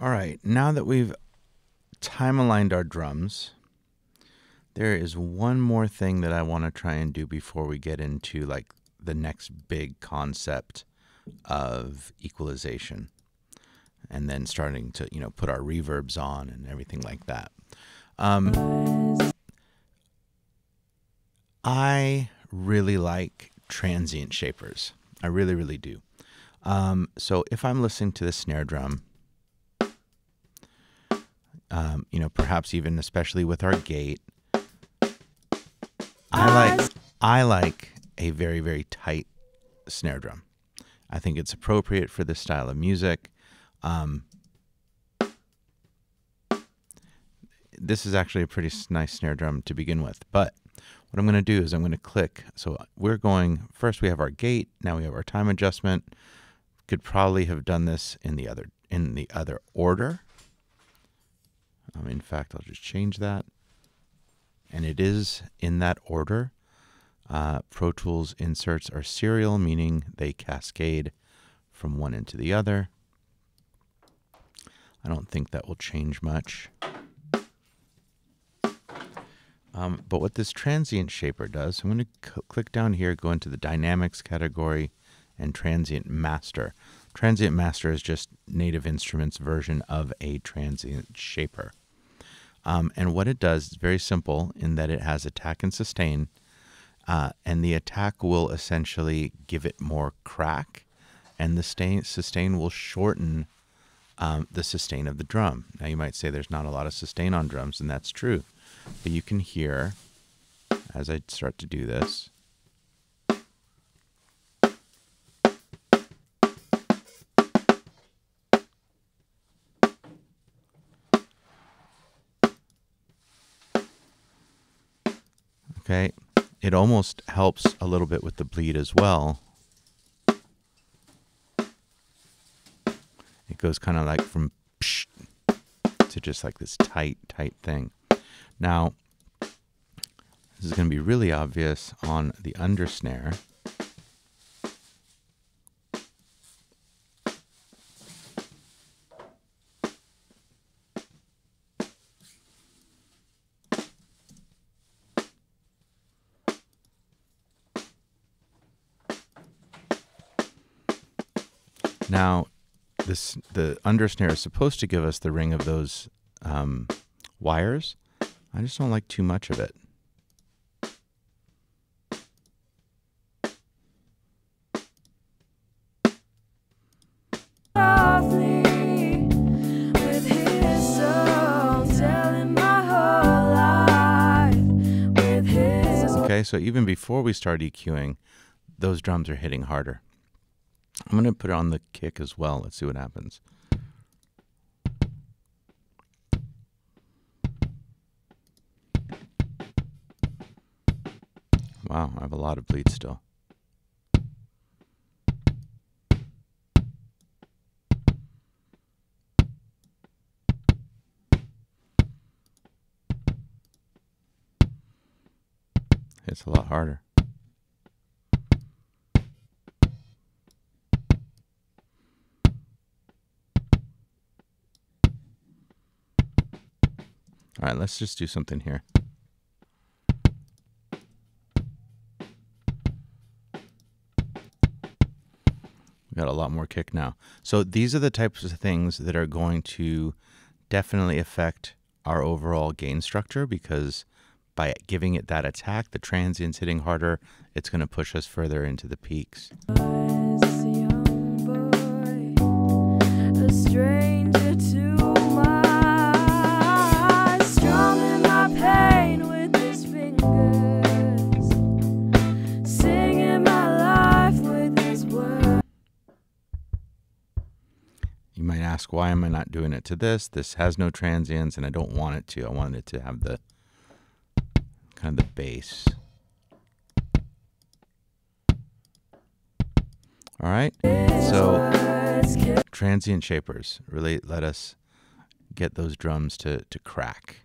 All right, now that we've time aligned our drums, there is one more thing that I want to try and do before we get into like the next big concept of equalization and then starting to, put our reverbs on and everything like that. I really like transient shapers. I really, really do. So if I'm listening to the snare drum, perhaps even especially with our gate, I like a very, very tight snare drum. I think it's appropriate for this style of music. This is actually a pretty nice snare drum to begin with, but what I'm going to do is I'm going to click. So we're going, first we have our gate, now we have our time adjustment. Could probably have done this in the other order. In fact, I'll just change that. And it is in that order. Pro Tools inserts are serial, meaning they cascade from one into the other. I don't think that will change much. But what this transient shaper does, I'm going to click down here, go into the dynamics category and transient master. Transient master is just Native Instruments version of a transient shaper. And what it does is very simple in that it has attack and sustain. And the attack will essentially give it more crack, and the sustain will shorten the sustain of the drum. Now you might say there's not a lot of sustain on drums, and that's true. But you can hear, as I start to do this, okay, it almost helps a little bit with the bleed as well. It goes kind of like from psh to just like this tight thing. Now, this is going to be really obvious on the undersnare. Now, the undersnare is supposed to give us the ring of those wires. I just don't like too much of it. Okay, so even before we start EQing, those drums are hitting harder. I'm going to put it on the kick as well. Let's see what happens. Wow, I have a lot of bleed still. It's a lot harder. All right, let's just do something here. We got a lot more kick now. So these are the types of things that are going to definitely affect our overall gain structure, because by giving it that attack, the transient's hitting harder, it's going to push us further into the peaks. You might ask, why am I not doing it to this? This has no transients, and I don't want it to. I want it to have the kind of the bass. All right, so transient shapers really let us get those drums to crack.